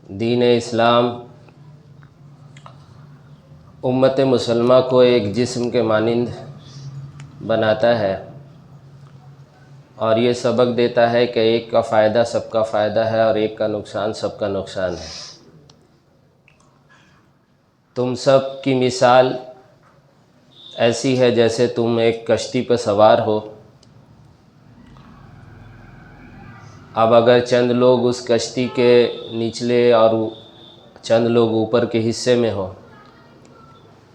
دین اسلام امت مسلمہ کو ایک جسم کے مانند بناتا ہے اور یہ سبق دیتا ہے کہ ایک کا فائدہ سب کا فائدہ ہے اور ایک کا نقصان سب کا نقصان ہے۔ تم سب کی مثال ایسی ہے جیسے تم ایک کشتی پر سوار ہو۔ اب اگر چند لوگ اس کشتی کے نچلے اور چند لوگ اوپر کے حصے میں ہو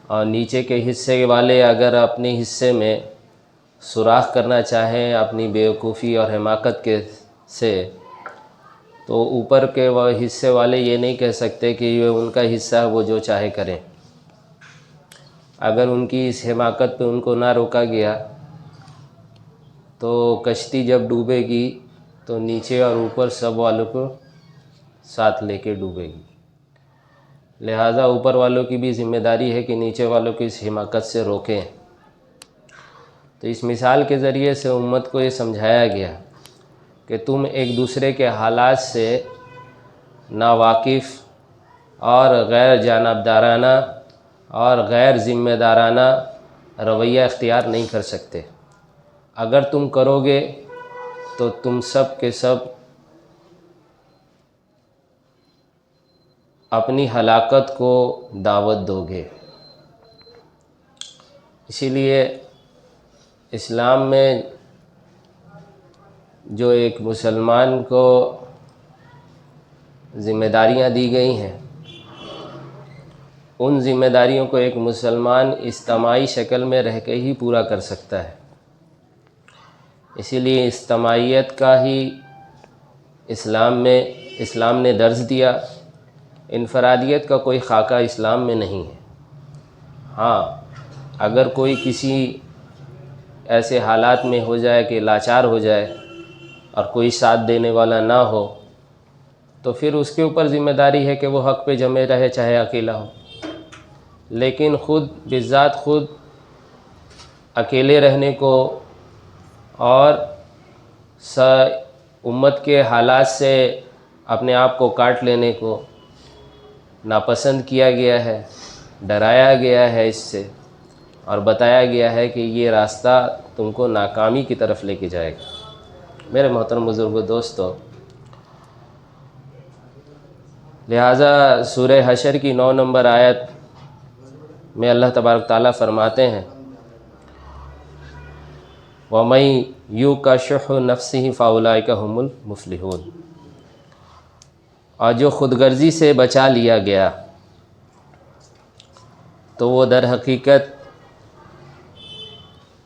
اور نیچے کے حصے والے اگر اپنے حصے میں سوراخ کرنا چاہیں اپنی بیوقوفی اور حماقت سے، تو اوپر کے وہ حصے والے یہ نہیں کہہ سکتے کہ یہ ان کا حصہ ہے، وہ جو چاہے کریں۔ اگر ان کی اس حماقت پہ ان کو نہ روکا گیا تو کشتی جب ڈوبے گی تو نیچے اور اوپر سب والوں کو ساتھ لے کے ڈوبے گی۔ لہٰذا اوپر والوں کی بھی ذمہ داری ہے کہ نیچے والوں کی اس حماقت سے روکیں۔ تو اس مثال کے ذریعے سے امت کو یہ سمجھایا گیا کہ تم ایک دوسرے کے حالات سے ناواقف اور غیر جانبدارانہ اور غیر ذمہ دارانہ رویہ اختیار نہیں کر سکتے۔ اگر تم کرو گے تو تم سب کے سب اپنی ہلاکت کو دعوت دو گے۔ اسی لیے اسلام میں جو ایک مسلمان کو ذمہ داریاں دی گئی ہیں، ان ذمہ داریوں کو ایک مسلمان اجتماعی شکل میں رہ کے ہی پورا کر سکتا ہے۔ اسی لیے اجتماعیت کا ہی اسلام نے درس دیا۔ انفرادیت کا کوئی خاکہ اسلام میں نہیں ہے۔ ہاں، اگر کوئی کسی ایسے حالات میں ہو جائے کہ لاچار ہو جائے اور کوئی ساتھ دینے والا نہ ہو تو پھر اس کے اوپر ذمہ داری ہے کہ وہ حق پہ جمے رہے چاہے اکیلا ہو۔ لیکن خود اکیلے رہنے کو اور امت کے حالات سے اپنے آپ کو کاٹ لینے کو ناپسند کیا گیا ہے، ڈرایا گیا ہے اس سے، اور بتایا گیا ہے کہ یہ راستہ تم کو ناکامی کی طرف لے کے جائے گا۔ میرے محترم بزرگوں، دوستو، لہٰذا سورہ حشر کی 9 نمبر آیت میں اللہ تبارک تعالیٰ فرماتے ہیں وَمَن یُوقَ شُحَّ نَفْسِهِ فَأُولَٰئِکَ هُمُ الْمُفْلِحُونَ، اور جو خود غرضی سے بچا لیا گیا تو وہ در حقیقت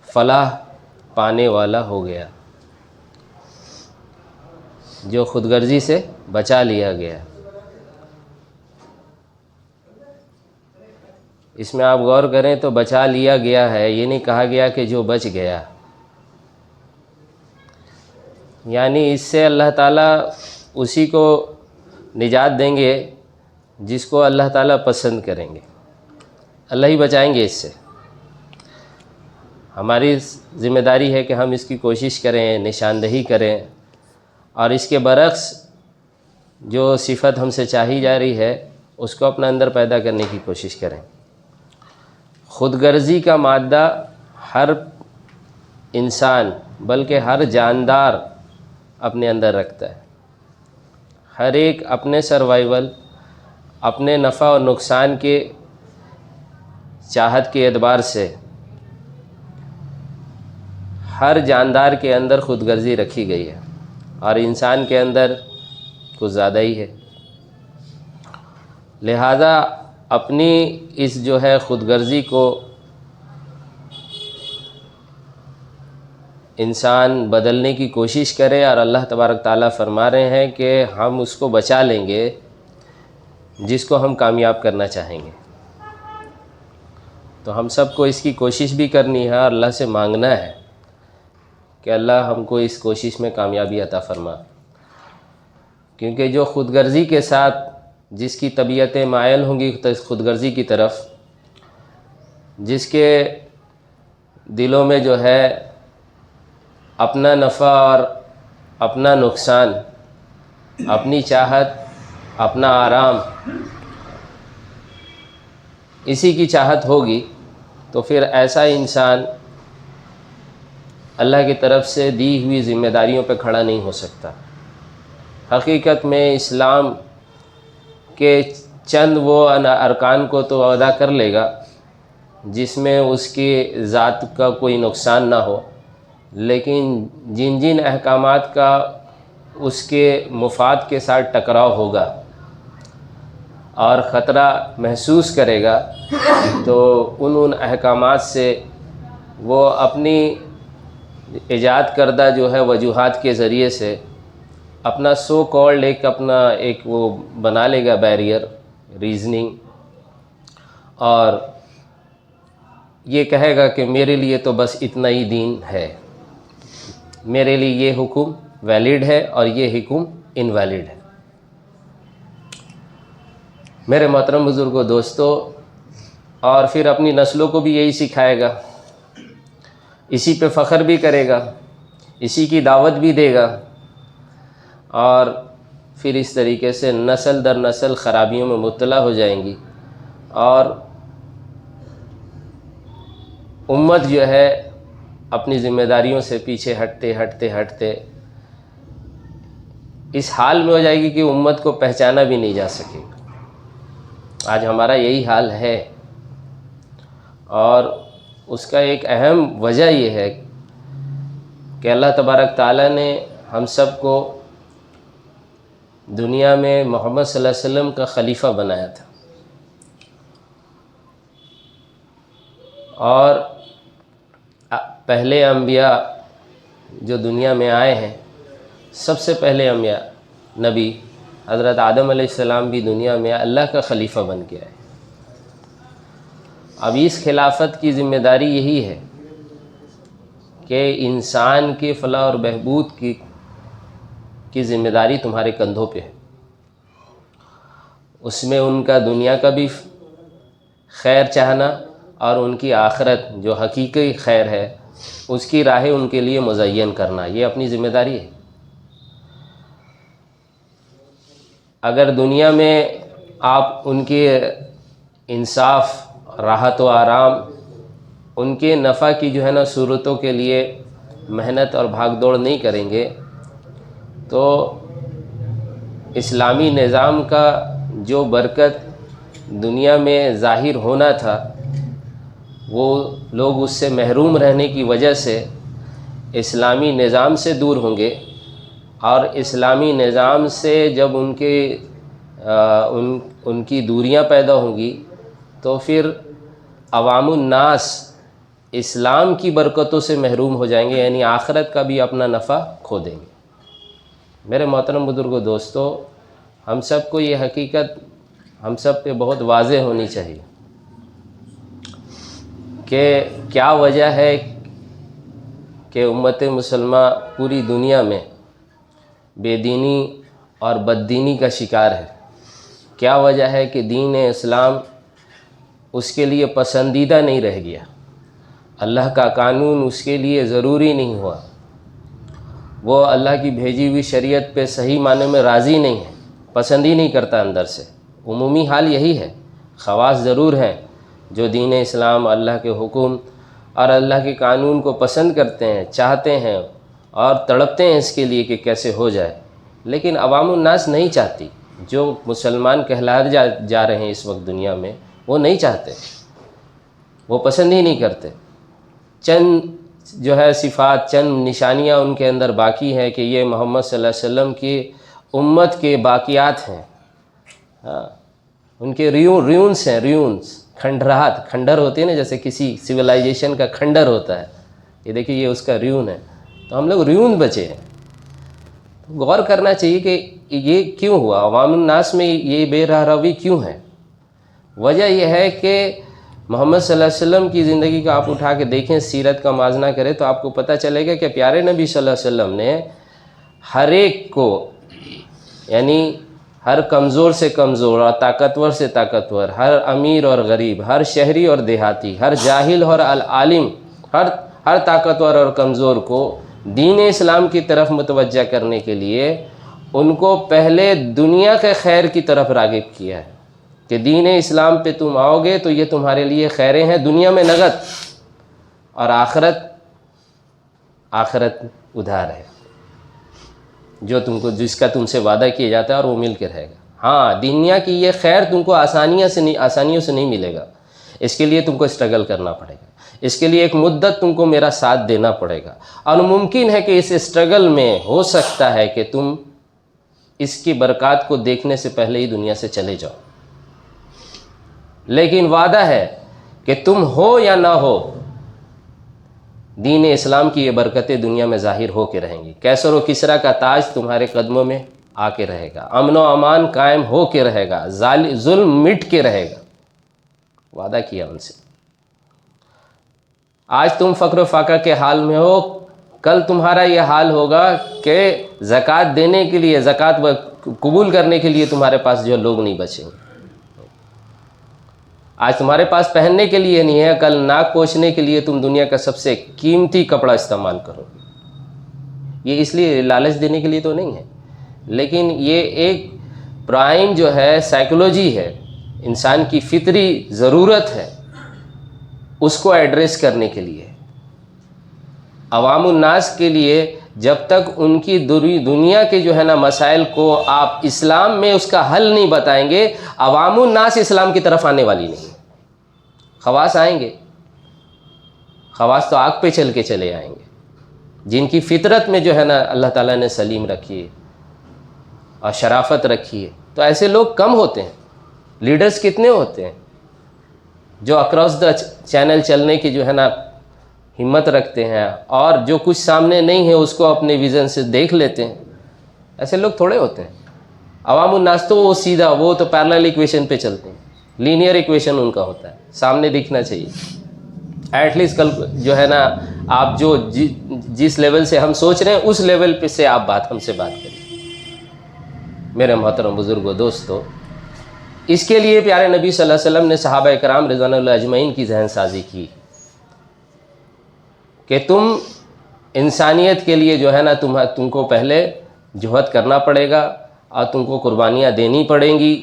فلاح پانے والا ہو گیا۔ جو خود غرضی سے بچا لیا گیا، اس میں آپ غور کریں تو بچا لیا گیا ہے، یہ نہیں کہا گیا کہ جو بچ گیا۔ یعنی اس سے اللہ تعالیٰ اسی کو نجات دیں گے جس کو اللہ تعالیٰ پسند کریں گے، اللہ ہی بچائیں گے اس سے۔ ہماری ذمہ داری ہے کہ ہم اس کی کوشش کریں، نشاندہی کریں، اور اس کے برعکس جو صفت ہم سے چاہی جا رہی ہے اس کو اپنے اندر پیدا کرنے کی کوشش کریں۔ خود غرضی کا مادہ ہر انسان بلکہ ہر جاندار اپنے اندر رکھتا ہے۔ ہر ایک اپنے سروائیول، اپنے نفع اور نقصان کے چاہت کے اعتبار سے ہر جاندار کے اندر خود غرضی رکھی گئی ہے، اور انسان کے اندر کچھ زیادہ ہی ہے۔ لہذا اپنی اس جو ہے خود غرضی کو انسان بدلنے کی کوشش کرے، اور اللہ تبارک تعالیٰ فرما رہے ہیں کہ ہم اس کو بچا لیں گے جس کو ہم کامیاب کرنا چاہیں گے۔ تو ہم سب کو اس کی کوشش بھی کرنی ہے اور اللہ سے مانگنا ہے کہ اللہ ہم کو اس کوشش میں کامیابی عطا فرما، کیونکہ جو خود غرضی کے ساتھ جس کی طبیعتیں مائل ہوں گی خود غرضی کی طرف، جس کے دلوں میں جو ہے اپنا نفع اور اپنا نقصان، اپنی چاہت اپنا آرام اسی کی چاہت ہوگی تو پھر ایسا انسان اللہ کی طرف سے دی ہوئی ذمہ داریوں پہ کھڑا نہیں ہو سکتا۔ حقیقت میں اسلام کے چند وہ ارکان کو تو ادا کر لے گا جس میں اس کی ذات کا کوئی نقصان نہ ہو، لیکن جن جن احکامات کا اس کے مفاد کے ساتھ ٹکراؤ ہوگا اور خطرہ محسوس کرے گا تو ان احکامات سے وہ اپنی ایجاد کردہ جو ہے وجوہات کے ذریعے سے اپنا سو کالڈ ایک وہ بنا لے گا بیریئر ریزننگ، اور یہ کہے گا کہ میرے لیے تو بس اتنا ہی دین ہے، میرے لیے یہ حکم ویلڈ ہے اور یہ حکم انویلڈ ہے۔ میرے محترم بزرگوں، دوستو، اور پھر اپنی نسلوں کو بھی یہی سکھائے گا، اسی پہ فخر بھی کرے گا، اسی کی دعوت بھی دے گا، اور پھر اس طریقے سے نسل در نسل خرابیوں میں مبتلا ہو جائیں گی، اور امت جو ہے اپنی ذمہ داریوں سے پیچھے ہٹتے اس حال میں ہو جائے گی کہ امت کو پہچانا بھی نہیں جا سکے گا۔ آج ہمارا یہی حال ہے، اور اس کا ایک اہم وجہ یہ ہے کہ اللہ تبارک تعالیٰ نے ہم سب کو دنیا میں محمد صلی اللہ علیہ وسلم کا خلیفہ بنایا تھا، اور پہلے انبیاء جو دنیا میں آئے ہیں، سب سے پہلے انبیاء نبی حضرت آدم علیہ السلام بھی دنیا میں اللہ کا خلیفہ بن کے آئے۔ اب اس خلافت کی ذمہ داری یہی ہے کہ انسان کی فلاح اور بہبود کی ذمہ داری تمہارے کندھوں پہ ہے، اس میں ان کا دنیا کا بھی خیر چاہنا اور ان کی آخرت جو حقیقی خیر ہے اس کی راہیں ان کے لیے مزین کرنا، یہ اپنی ذمہ داری ہے۔ اگر دنیا میں آپ ان کے انصاف، راحت و آرام، ان کے نفع کی جو ہے نا صورتوں کے لیے محنت اور بھاگ دوڑ نہیں کریں گے تو اسلامی نظام کا جو برکت دنیا میں ظاہر ہونا تھا وہ لوگ اس سے محروم رہنے کی وجہ سے اسلامی نظام سے دور ہوں گے، اور اسلامی نظام سے جب ان کی دوریاں پیدا ہوں گی تو پھر عوام الناس اسلام کی برکتوں سے محروم ہو جائیں گے، یعنی آخرت کا بھی اپنا نفع کھو دیں گے۔ میرے محترم بزرگوں، دوستو، ہم سب کو یہ حقیقت ہم سب پہ بہت واضح ہونی چاہیے کہ کیا وجہ ہے کہ امت مسلمہ پوری دنیا میں بے دینی اور بددینی کا شکار ہے، کیا وجہ ہے کہ دین اسلام اس کے لیے پسندیدہ نہیں رہ گیا، اللہ کا قانون اس کے لیے ضروری نہیں ہوا، وہ اللہ کی بھیجی ہوئی شریعت پہ صحیح معنی میں راضی نہیں ہے، پسند ہی نہیں کرتا اندر سے۔ عمومی حال یہی ہے، خواص ضرور ہیں جو دین اسلام، اللہ کے حکم اور اللہ کے قانون کو پسند کرتے ہیں، چاہتے ہیں اور تڑپتے ہیں اس کے لیے کہ کیسے ہو جائے، لیکن عوام الناس نہیں چاہتی۔ جو مسلمان کہلائے جا رہے ہیں اس وقت دنیا میں، وہ نہیں چاہتے، وہ پسند ہی نہیں کرتے۔ چند جو ہے صفات، چند نشانیاں ان کے اندر باقی ہیں کہ یہ محمد صلی اللہ علیہ وسلم کی امت کے باقیات ہیں، ان کے ریونس ہیں، ریونس، کھنڈرات، کھنڈر ہوتے ہیں نا، جیسے کسی سویلائزیشن کا کھنڈر ہوتا ہے، یہ دیکھیے یہ اس کا ریون ہے، تو ہم لوگ ریون بچے ہیں۔ غور کرنا چاہیے کہ یہ کیوں ہوا، عوام الناس میں یہ بے رہروی کیوں ہے؟ وجہ یہ ہے کہ محمد صلی اللہ علیہ وسلم کی زندگی کا آپ اٹھا کے دیکھیں، سیرت کا موازنہ کریں تو آپ کو پتہ چلے گا کہ پیارے نبی صلی اللہ علیہ وسلم نے ہر ایک کو، یعنی ہر کمزور سے کمزور اور طاقتور سے طاقتور، ہر امیر اور غریب، ہر شہری اور دیہاتی، ہر جاہل اور عالم، ہر طاقتور اور کمزور کو دین اسلام کی طرف متوجہ کرنے کے لیے ان کو پہلے دنیا کے خیر کی طرف راغب کیا ہے کہ دین اسلام پہ تم آؤ گے تو یہ تمہارے لیے خیریں ہیں، دنیا میں نقد، اور آخرت ادھار ہے، جو تم کو جس کا تم سے وعدہ کیا جاتا ہے اور وہ مل کے رہے گا۔ ہاں، دنیا کی یہ خیر تم کو آسانیوں سے نہیں ملے گا، اس کے لیے تم کو اسٹرگل کرنا پڑے گا، اس کے لیے ایک مدت تم کو میرا ساتھ دینا پڑے گا، اور ممکن ہے کہ اس اسٹرگل میں ہو سکتا ہے کہ تم اس کی برکات کو دیکھنے سے پہلے ہی دنیا سے چلے جاؤ، لیکن وعدہ ہے کہ تم ہو یا نہ ہو، دین اسلام کی یہ برکتیں دنیا میں ظاہر ہو کے رہیں گی۔ کیسر و کسریٰ کا تاج تمہارے قدموں میں آ کے رہے گا، امن و امان قائم ہو کے رہے گا، ظلم مٹ کے رہے گا، وعدہ کیا ان سے۔ آج تم فقر و فاقہ کے حال میں ہو، کل تمہارا یہ حال ہوگا کہ زکوٰۃ دینے کے لیے، زکوٰۃ قبول کرنے کے لیے تمہارے پاس جو لوگ نہیں بچیں گے۔ آج تمہارے پاس پہننے کے لیے نہیں ہے، کل ناک پوچھنے کے لیے تم دنیا کا سب سے قیمتی کپڑا استعمال کرو گے۔ یہ اس لیے لالچ دینے کے لیے تو نہیں ہے، لیکن یہ ایک پرائم جو ہے سائیکولوجی ہے، انسان کی فطری ضرورت ہے، اس کو ایڈریس کرنے کے لیے۔ عوام الناس کے لیے جب تک ان کی دنیا کے جو ہے نا مسائل کو آپ اسلام میں اس کا حل نہیں بتائیں گے، عوام الناس اسلام کی طرف آنے والی نہیں۔ خواص آئیں گے، خواص تو آگ پہ چل کے چلے آئیں گے، جن کی فطرت میں جو ہے نا اللہ تعالیٰ نے سلیم رکھی ہے اور شرافت رکھی ہے، تو ایسے لوگ کم ہوتے ہیں۔ لیڈرز کتنے ہوتے ہیں جو اکراس دا چینل چلنے کی جو ہے نا ہمت رکھتے ہیں، اور جو کچھ سامنے نہیں ہے اس کو اپنے ویژن سے دیکھ لیتے ہیں، ایسے لوگ تھوڑے ہوتے ہیں۔ عوام الناس تو وہ سیدھا، وہ تو پیرلل ایکویشن پہ چلتے ہیں، لینئر ایکویشن ان کا ہوتا ہے، سامنے دکھنا چاہیے۔ ایٹ لیسٹ کل جو ہے نا آپ جو جس لیول سے ہم سوچ رہے ہیں اس لیول پہ سے آپ ہم سے بات کریں۔ میرے محترم بزرگوں، دوستو، اس کے لیے پیارے نبی صلی اللہ علیہ وسلم نے صحابہ کرام رضوان اللہ اجمعین کی ذہن سازی کی کہ تم انسانیت کے لیے جو ہے نا تم کو پہلے جہد کرنا پڑے گا، اور تم کو قربانیاں دینی پڑیں گی،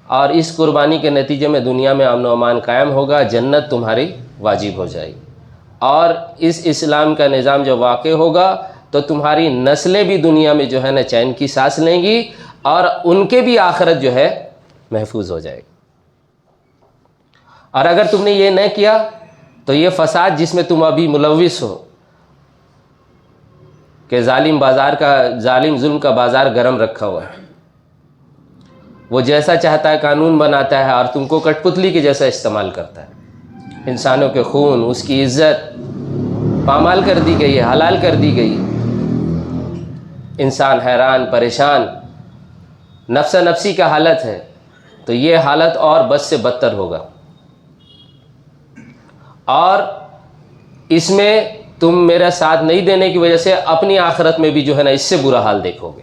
اور اس قربانی کے نتیجے میں دنیا میں امن و امان قائم ہوگا، جنت تمہاری واجب ہو جائے گی، اور اس اسلام کا نظام جب واقع ہوگا تو تمہاری نسلیں بھی دنیا میں جو ہے نا چین کی سانس لیں گی، اور ان کے بھی آخرت جو ہے محفوظ ہو جائے گی۔ اور اگر تم نے یہ نہ کیا تو یہ فساد جس میں تم ابھی ملوث ہو کہ ظالم ظلم کا بازار گرم رکھا ہوا ہے، وہ جیسا چاہتا ہے قانون بناتا ہے اور تم کو کٹ پتلی کے جیسا استعمال کرتا ہے۔ انسانوں کے خون، اس کی عزت پامال کر دی گئی ہے، حلال کر دی گئی ہے۔ انسان حیران پریشان، نفس نفسی کا حالت ہے، تو یہ حالت اور بد سے بدتر ہوگا، اور اس میں تم میرا ساتھ نہیں دینے کی وجہ سے اپنی آخرت میں بھی جو ہے نا اس سے برا حال دیکھو گے،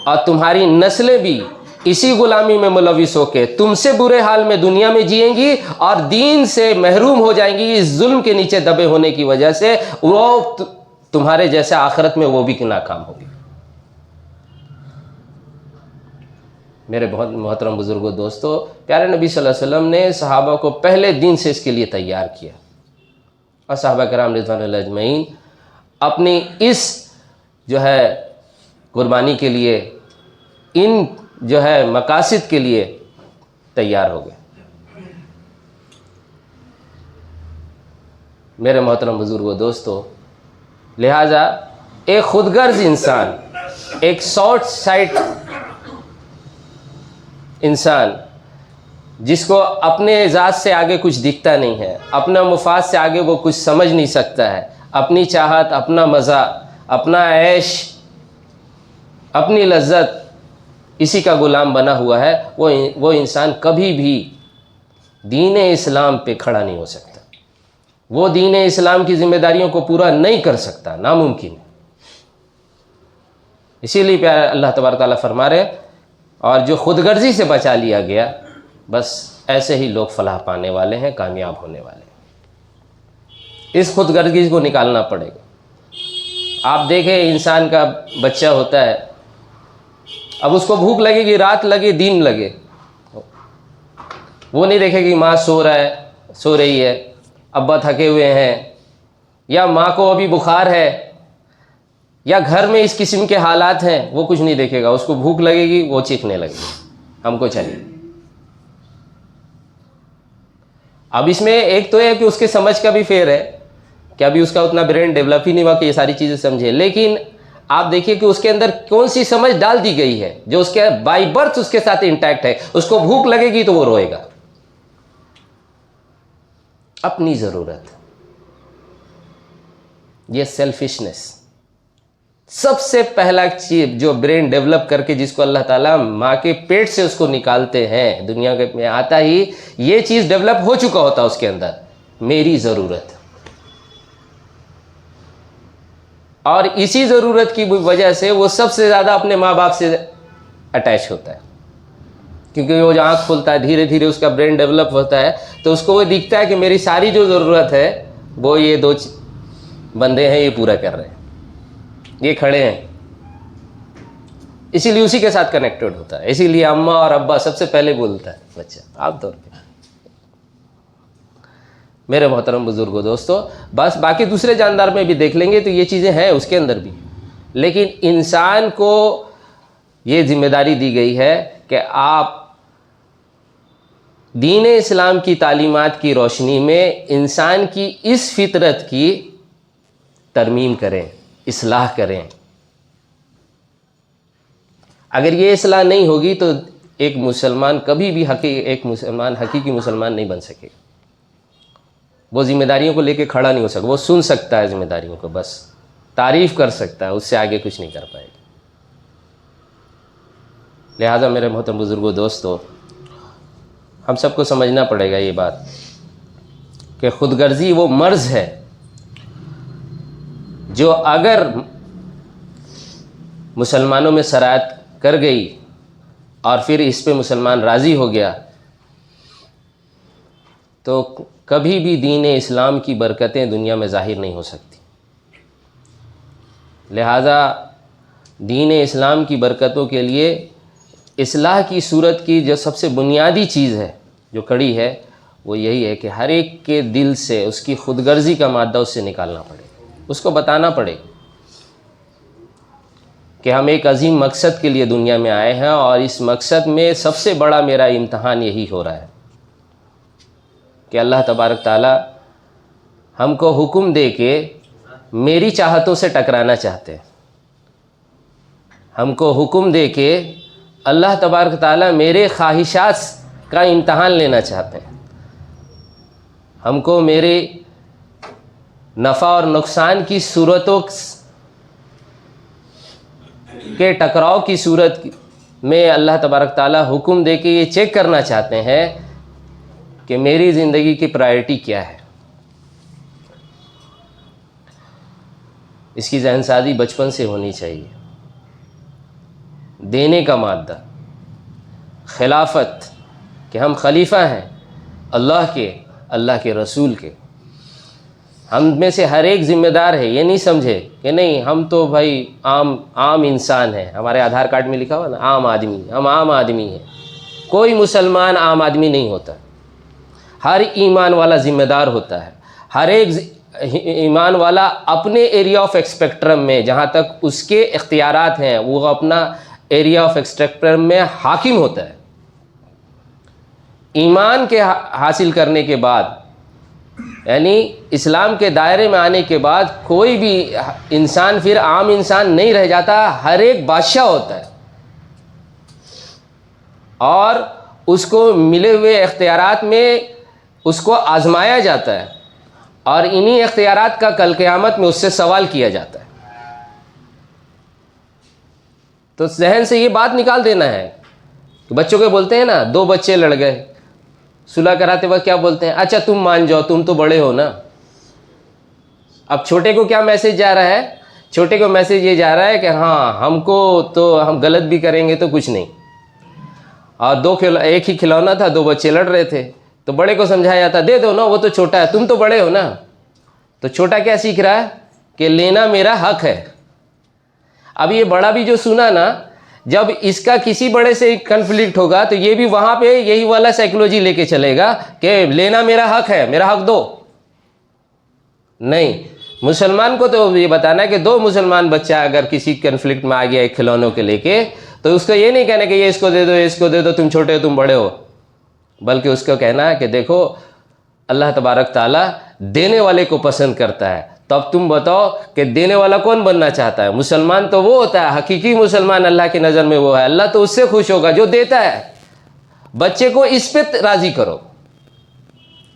اور تمہاری نسلیں بھی اسی غلامی میں ملوث ہو کے تم سے برے حال میں دنیا میں جئیں گی، اور دین سے محروم ہو جائیں گی اس ظلم کے نیچے دبے ہونے کی وجہ سے۔ وہ تمہارے جیسے آخرت میں وہ بھی ناکام ہوگی۔ میرے بہت محترم بزرگوں، دوستو، پیارے نبی صلی اللہ علیہ وسلم نے صحابہ کو پہلے دن سے اس کے لیے تیار کیا، اور صحابہ کرام رضوان اللہ اجمعین اپنی اس جو ہے قربانی کے لیے، ان جو ہے مقاصد کے لیے تیار ہو گئے۔ میرے محترم بزرگوں، دوستو، لہٰذا ایک خود غرض انسان، ایک شارٹ سائٹ انسان، جس کو اپنے ذات سے آگے کچھ دکھتا نہیں ہے، اپنا مفاد سے آگے وہ کچھ سمجھ نہیں سکتا ہے، اپنی چاہت، اپنا مزہ، اپنا عیش، اپنی لذت، اسی کا غلام بنا ہوا ہے، وہ انسان کبھی بھی دین اسلام پہ کھڑا نہیں ہو سکتا، وہ دین اسلام کی ذمہ داریوں کو پورا نہیں کر سکتا، ناممکن ہے۔ اسی لیے پیارے اللہ تبارک تعالیٰ فرما رہے، اور جو خود غرضی سے بچا لیا گیا، بس ایسے ہی لوگ فلاح پانے والے ہیں، کامیاب ہونے والے ہیں۔ اس خود غرضی کو نکالنا پڑے گا۔ آپ دیکھیں، انسان کا بچہ ہوتا ہے اب اس کو بھوک لگے گی، رات لگے دن لگے، وہ نہیں دیکھے گی ماں سو رہی ہے، ابا تھکے ہوئے ہیں، یا ماں کو ابھی بخار ہے، یا گھر میں اس قسم کے حالات ہیں، وہ کچھ نہیں دیکھے گا، اس کو بھوک لگے گی، وہ چیخنے لگے گی ہم کو چاہیے۔ اب اس میں ایک تو ہے کہ اس کے سمجھ کا بھی فیر ہے کہ ابھی اس کا اتنا برین ڈیولپ ہی نہیں ہوا کہ یہ ساری چیزیں سمجھے، لیکن آپ دیکھیے کہ اس کے اندر کون سی سمجھ ڈال دی گئی ہے جو اس کے بائی برتھ اس کے ساتھ انٹیکٹ ہے۔ اس کو بھوک لگے گی تو وہ روئے گا، اپنی ضرورت، یہ سیلفشنس سب سے پہلا چیز جو برین ڈیولپ کر کے جس کو اللہ تعالیٰ ماں کے پیٹ سے اس کو نکالتے ہیں، دنیا میں آتا ہی یہ چیز ڈیولپ ہو چکا ہوتا اس کے اندر، میری ضرورت، اور اسی ضرورت کی وجہ سے وہ سب سے زیادہ اپنے ماں باپ سے اٹیچ ہوتا ہے، کیونکہ وہ جو آنکھ کھلتا ہے دھیرے دھیرے اس کا برین ڈیولپ ہوتا ہے تو اس کو وہ دکھتا ہے کہ میری ساری جو ضرورت ہے وہ یہ دو بندے ہیں یہ پورا کر رہے ہیں، یہ کھڑے ہیں، اسی لیے اسی کے ساتھ کنیکٹڈ ہوتا ہے، اسی لیے اماں اور ابا سب سے پہلے بولتا ہے بچہ عام طور پہ۔ میرے محترم بزرگوں دوستو، بس باقی دوسرے جاندار میں بھی دیکھ لیں گے تو یہ چیزیں ہیں اس کے اندر بھی، لیکن انسان کو یہ ذمہ داری دی گئی ہے کہ آپ دین اسلام کی تعلیمات کی روشنی میں انسان کی اس فطرت کی ترمیم کریں، اصلاح کریں۔ اگر یہ اصلاح نہیں ہوگی تو ایک مسلمان کبھی بھی حقیقی مسلمان نہیں بن سکے، وہ ذمہ داریوں کو لے کے کھڑا نہیں ہو سکتا، وہ سن سکتا ہے ذمہ داریوں کو، بس تعریف کر سکتا ہے، اس سے آگے کچھ نہیں کر پائے گا۔ لہٰذا میرے محترم بزرگوں دوستو، ہم سب کو سمجھنا پڑے گا یہ بات کہ خود غرضی وہ مرض ہے جو اگر مسلمانوں میں سرایت کر گئی اور پھر اس پہ مسلمان راضی ہو گیا تو کبھی بھی دین اسلام کی برکتیں دنیا میں ظاہر نہیں ہو سکتی۔ لہذا دین اسلام کی برکتوں کے لیے اصلاح کی صورت کی جو سب سے بنیادی چیز ہے جو کڑی ہے وہ یہی ہے کہ ہر ایک کے دل سے اس کی خود غرضی کا مادہ اس سے نکالنا پڑے، اس کو بتانا پڑے کہ ہم ایک عظیم مقصد کے لیے دنیا میں آئے ہیں، اور اس مقصد میں سب سے بڑا میرا امتحان یہی ہو رہا ہے کہ اللہ تبارک تعالی ہم کو حکم دے کے میری چاہتوں سے ٹکرانا چاہتے ہیں، ہم کو حکم دے کے اللہ تبارک تعالی میرے خواہشات کا امتحان لینا چاہتے ہیں، ہم کو میرے نفع اور نقصان کی صورتوں کے ٹکراؤ کی صورت میں اللہ تبارک تعالی حکم دے کے یہ چیک کرنا چاہتے ہیں کہ میری زندگی کی پرائرٹی کیا ہے۔ اس کی ذہن سازی بچپن سے ہونی چاہیے۔ دینے کا مادہ، خلافت، کہ ہم خلیفہ ہیں اللہ کے رسول کے، ہم میں سے ہر ایک ذمہ دار ہے، یہ نہیں سمجھے کہ نہیں ہم تو بھائی عام انسان ہیں، ہمارے آدھار کارڈ میں لکھا ہوا نا عام آدمی، ہم عام آدمی ہیں۔ کوئی مسلمان عام آدمی نہیں ہوتا، ہر ایمان والا ذمہ دار ہوتا ہے، ہر ایک ایمان والا اپنے ایریا آف ایکسپیکٹرم میں جہاں تک اس کے اختیارات ہیں وہ اپنا ایریا آف ایکسپیکٹرم میں حاکم ہوتا ہے۔ ایمان کے حاصل کرنے کے بعد، یعنی اسلام کے دائرے میں آنے کے بعد، کوئی بھی انسان پھر عام انسان نہیں رہ جاتا، ہر ایک بادشاہ ہوتا ہے، اور اس کو ملے ہوئے اختیارات میں اس کو آزمایا جاتا ہے، اور انہی اختیارات کا کل قیامت میں اس سے سوال کیا جاتا ہے۔ تو ذہن سے یہ بات نکال دینا ہے کہ بچوں کو بولتے ہیں نا، دو بچے لڑ گئے، صلح کراتے وقت کیا بولتے ہیں؟ اچھا تم مان جاؤ، تم تو بڑے ہو نا۔ اب چھوٹے کو کیا میسج جا رہا ہے؟ چھوٹے کو میسج یہ جا رہا ہے کہ ہاں ہم کو تو ہم غلط بھی کریں گے تو کچھ نہیں، اور ایک ہی کھلونا تھا، دو بچے لڑ رہے تھے، تو بڑے کو سمجھایا جاتا دے دو نا، وہ تو چھوٹا ہے، تم تو بڑے ہو نا۔ تو چھوٹا کیا سیکھ رہا ہے کہ لینا میرا حق ہے۔ اب یہ بڑا بھی جو سنا نا، جب اس کا کسی بڑے سے کنفلکٹ ہوگا تو یہ بھی وہاں پہ یہی والا سائیکولوجی لے کے چلے گا کہ لینا میرا حق ہے، میرا حق دو. نہیں، مسلمان کو تو یہ بتانا ہے کہ دو مسلمان بچہ اگر کسی کنفلکٹ میں آ گیا ایک کھلونوں کے لے کے، تو اس کو یہ نہیں کہنا کہ یہ اس کو دے دو، یہ اس کو دے دو، تم چھوٹے ہو تم بڑے ہو، بلکہ اس کو کہنا ہے کہ دیکھو اللہ تبارک تعالیٰ دینے والے کو پسند کرتا ہے. تو اب تم بتاؤ کہ دینے والا کون بننا چاہتا ہے؟ مسلمان تو وہ ہوتا ہے، حقیقی مسلمان اللہ کی نظر میں وہ ہے، اللہ تو اس سے خوش ہوگا جو دیتا ہے. بچے کو اس پہ راضی کرو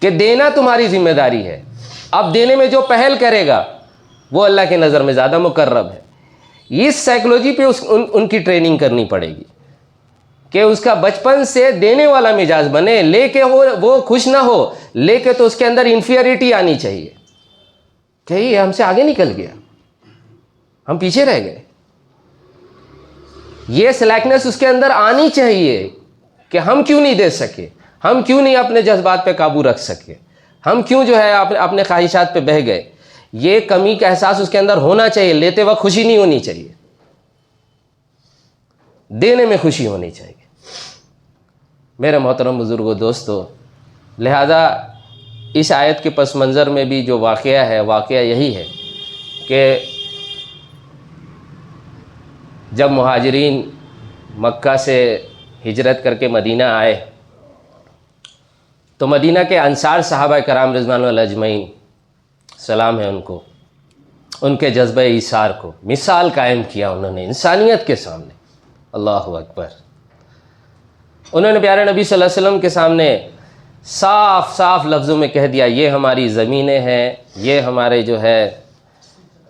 کہ دینا تمہاری ذمہ داری ہے. اب دینے میں جو پہل کرے گا وہ اللہ کی نظر میں زیادہ مقرب ہے. اس سائیکولوجی پہ ان کی ٹریننگ کرنی پڑے گی کہ اس کا بچپن سے دینے والا مزاج بنے. لے کے وہ خوش نہ ہو، لے کے تو اس کے اندر انفیریٹی آنی چاہیے کہ یہ ہم سے آگے نکل گیا، ہم پیچھے رہ گئے. یہ سلیکنس اس کے اندر آنی چاہیے کہ ہم کیوں نہیں دے سکے، ہم کیوں نہیں اپنے جذبات پہ قابو رکھ سکے، ہم کیوں جو ہے اپنے خواہشات پہ بہہ گئے. یہ کمی کا احساس اس کے اندر ہونا چاہیے. لیتے وقت خوشی نہیں ہونی چاہیے، دینے میں خوشی ہونی چاہیے. میرے محترم بزرگوں، دوستو، لہذا اس آیت کے پس منظر میں بھی جو واقعہ ہے، واقعہ یہی ہے کہ جب مہاجرین مکہ سے ہجرت کر کے مدینہ آئے تو مدینہ کے انصار صحابہ کرام رضوان اللہ اجمعین، سلام ہے ان کو، ان کے جذبہ ایثار کو مثال قائم کیا انہوں نے انسانیت کے سامنے. اللہ اکبر. انہوں نے پیارے نبی صلی اللہ علیہ وسلم کے سامنے صاف صاف لفظوں میں کہہ دیا یہ ہماری زمینیں ہیں، یہ ہمارے جو ہے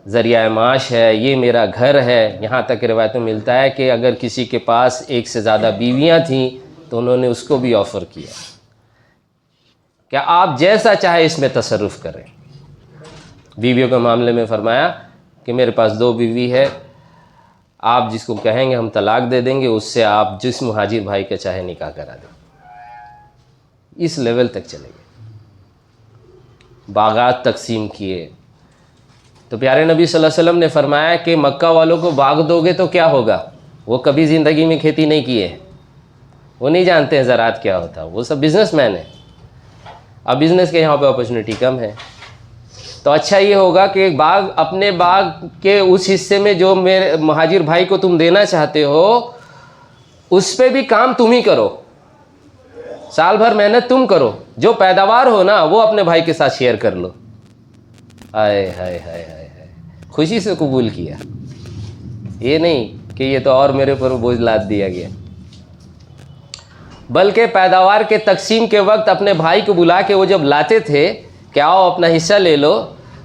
ذریعہ معاش ہے، یہ میرا گھر ہے. یہاں تک روایتوں میں ملتا ہے کہ اگر کسی کے پاس ایک سے زیادہ بیویاں تھیں تو انہوں نے اس کو بھی آفر کیا کہ آپ جیسا چاہے اس میں تصرف کریں. بیویوں کے معاملے میں فرمایا کہ میرے پاس 2 بیوی ہے، آپ جس کو کہیں گے ہم طلاق دے دیں گے، اس سے آپ جس مہاجر بھائی کا چاہے نکاح کرا دیں. اس لیول تک چلے گئے. باغات تقسیم کیے. تو پیارے نبی صلی اللہ علیہ وسلم نے فرمایا کہ مکہ والوں کو باغ دو گے تو کیا ہوگا؟ وہ کبھی زندگی میں کھیتی نہیں کیے ہیں، وہ نہیں جانتے ہیں زراعت کیا ہوتا، وہ سب بزنس مین ہیں. اب بزنس کے یہاں پہ اپرچونیٹی کم ہے، تو اچھا یہ ہوگا کہ باغ، اپنے باغ کے اس حصے میں جو میرے مہاجر بھائی کو تم دینا چاہتے ہو اس پہ بھی کام تم ہی کرو، سال بھر محنت تم کرو، جو پیداوار ہو نا وہ اپنے بھائی کے ساتھ شیئر کر لو. ہائے ہائے ہائے ہائے ہائے، خوشی سے قبول کیا. یہ نہیں کہ یہ تو اور میرے پر بوجھ لاد دیا گیا، بلکہ پیداوار کے تقسیم کے وقت اپنے بھائی کو بلا کے وہ جب لاتے تھے کہ آؤ اپنا حصہ لے لو،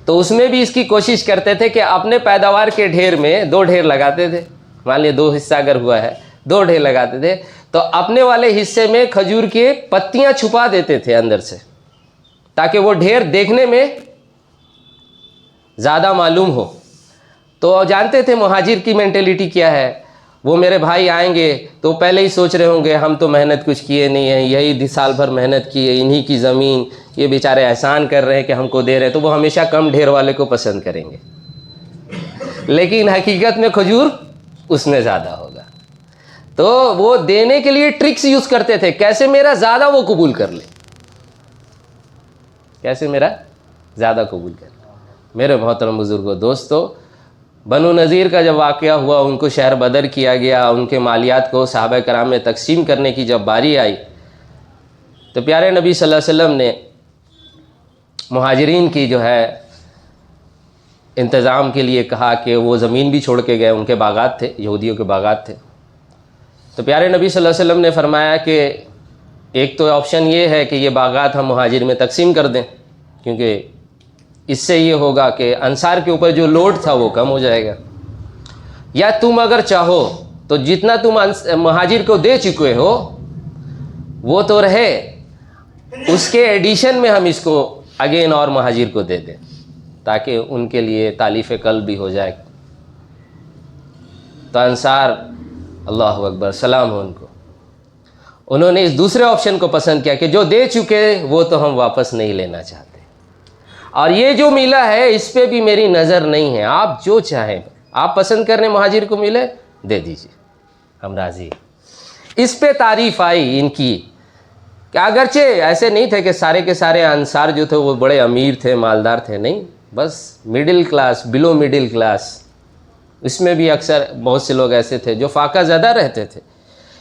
تو اس میں بھی اس کی کوشش کرتے تھے کہ اپنے پیداوار کے ڈھیر میں 2 ڈھیر لگاتے تھے. مان لیے 2 حصہ اگر ہوا ہے، 2 ڈھیر لگاتے تھے، تو اپنے والے حصے میں کھجور کے پتیاں چھپا دیتے تھے اندر سے، تاکہ وہ ڈھیر دیکھنے میں زیادہ معلوم ہو. تو جانتے تھے مہاجر کی مینٹیلیٹی کیا ہے. وہ میرے بھائی آئیں گے تو پہلے ہی سوچ رہے ہوں گے ہم تو محنت کچھ کیے نہیں ہیں، یہی سال بھر محنت کی ہے، انہی کی زمین، یہ بیچارے احسان کر رہے ہیں کہ ہم کو دے رہے ہیں، تو وہ ہمیشہ کم ڈھیر والے کو پسند کریں گے. لیکن حقیقت میں کھجور اس میں زیادہ ہوگا. تو وہ دینے کے لیے ٹرکس یوز کرتے تھے، کیسے میرا زیادہ وہ قبول کر لے، کیسے میرا زیادہ قبول کر لے. میرے محترم بزرگوں، دوستو، بنو نذیر کا جب واقعہ ہوا، ان کو شہر بدر کیا گیا، ان کے مالیات کو صحابہ کرام میں تقسیم کرنے کی جب باری آئی تو پیارے نبی صلی اللہ علیہ وسلم نے مہاجرین کی جو ہے انتظام کے لیے کہا کہ وہ زمین بھی چھوڑ کے گئے، ان کے باغات تھے، یہودیوں کے باغات تھے. تو پیارے نبی صلی اللہ علیہ وسلم نے فرمایا کہ ایک تو آپشن یہ ہے کہ یہ باغات ہم مہاجر میں تقسیم کر دیں، کیونکہ اس سے یہ ہوگا کہ انصار کے اوپر جو لوڈ تھا وہ کم ہو جائے گا، یا تم اگر چاہو تو جتنا تم مہاجر کو دے چکے ہو وہ تو رہے، اس کے ایڈیشن میں ہم اس کو اگین اور مہاجر کو دے دیں تاکہ ان کے لیے تالیف قلب بھی ہو جائے. تو انصار، اللہ اکبر، سلام ہو ان کو، انہوں نے اس دوسرے آپشن کو پسند کیا کہ جو دے چکے وہ تو ہم واپس نہیں لینا چاہتے، اور یہ جو ملا ہے اس پہ بھی میری نظر نہیں ہے، آپ جو چاہیں، آپ پسند کرنے مہاجر کو ملے دے دیجیے، ہم راضی۔ اس پہ تعریف آئی ان کی کہ اگرچہ ایسے نہیں تھے کہ سارے کے سارے انصار جو تھے وہ بڑے امیر تھے، مالدار تھے، نہیں، بس مڈل کلاس، بلو مڈل کلاس، اس میں بھی اکثر بہت سے لوگ ایسے تھے جو فاقہ زدہ رہتے تھے۔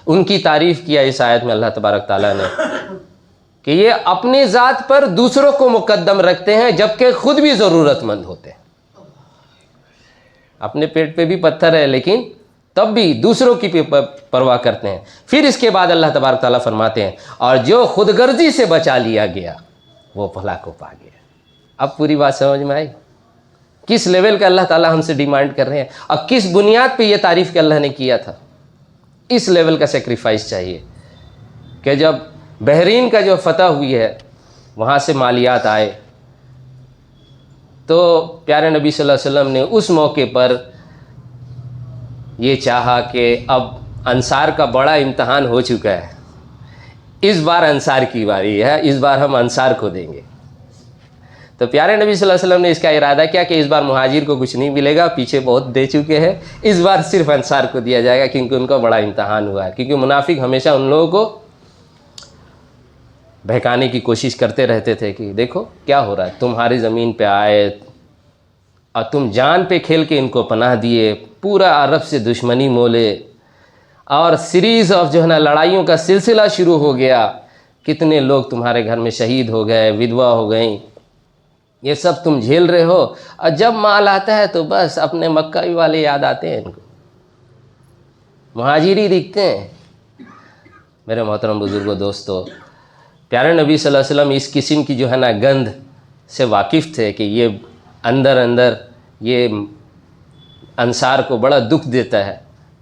ان کی تعریف کیا اس آیت میں اللہ تبارک تعالیٰ نے کہ یہ اپنی ذات پر دوسروں کو مقدم رکھتے ہیں جبکہ خود بھی ضرورت مند ہوتے ہیں۔ اپنے پیٹ پہ بھی پتھر ہے لیکن تب بھی دوسروں کی پرواہ کرتے ہیں۔ پھر اس کے بعد اللہ تبارک تعالیٰ فرماتے ہیں اور جو خود غرضی سے بچا لیا گیا وہ بھلا کو پا گیا۔ اب پوری بات سمجھ میں آئی؟ کس لیول کا اللہ تعالیٰ ہم سے ڈیمانڈ کر رہے ہیں اور کس بنیاد پہ یہ تعریف کہ اللہ نے کیا تھا۔ اس لیول کا سیکریفائس چاہیے کہ جب بحرین کا جو فتح ہوئی ہے وہاں سے مالیات آئے تو پیارے نبی صلی اللہ علیہ وسلم نے اس موقع پر یہ چاہا کہ اب انصار کا بڑا امتحان ہو چکا ہے، اس بار انصار کی باری ہے، اس بار ہم انصار کو دیں گے۔ تو پیارے نبی صلی اللہ علیہ وسلم نے اس کا ارادہ کیا کہ اس بار مہاجر کو کچھ نہیں ملے گا، پیچھے بہت دے چکے ہیں، اس بار صرف انصار کو دیا جائے گا کیونکہ ان کا بڑا امتحان ہوا ہے۔ کیونکہ منافق ہمیشہ ان لوگوں کو بہکانے کی کوشش کرتے رہتے تھے کہ دیکھو کیا ہو رہا ہے، تمہاری زمین پہ آئے اور تم جان پہ کھیل کے ان کو پناہ دیے، پورا عرب سے دشمنی مولے اور سیریز آف جو ہے نا لڑائیوں کا سلسلہ شروع ہو گیا، کتنے لوگ تمہارے گھر میں شہید ہو گئے، ودوا ہو گئیں، یہ سب تم جھیل رہے ہو، اور جب مال آتا ہے تو بس اپنے مکہ والے یاد آتے ہیں، ان کو مہاجری دکھتے ہیں۔ میرے محترم بزرگوں، دوستو، پیارے نبی صلی اللہ علیہ وسلم اس قسم کی جو ہے نا گند سے واقف تھے کہ یہ اندر اندر یہ انصار کو بڑا دکھ دیتا ہے،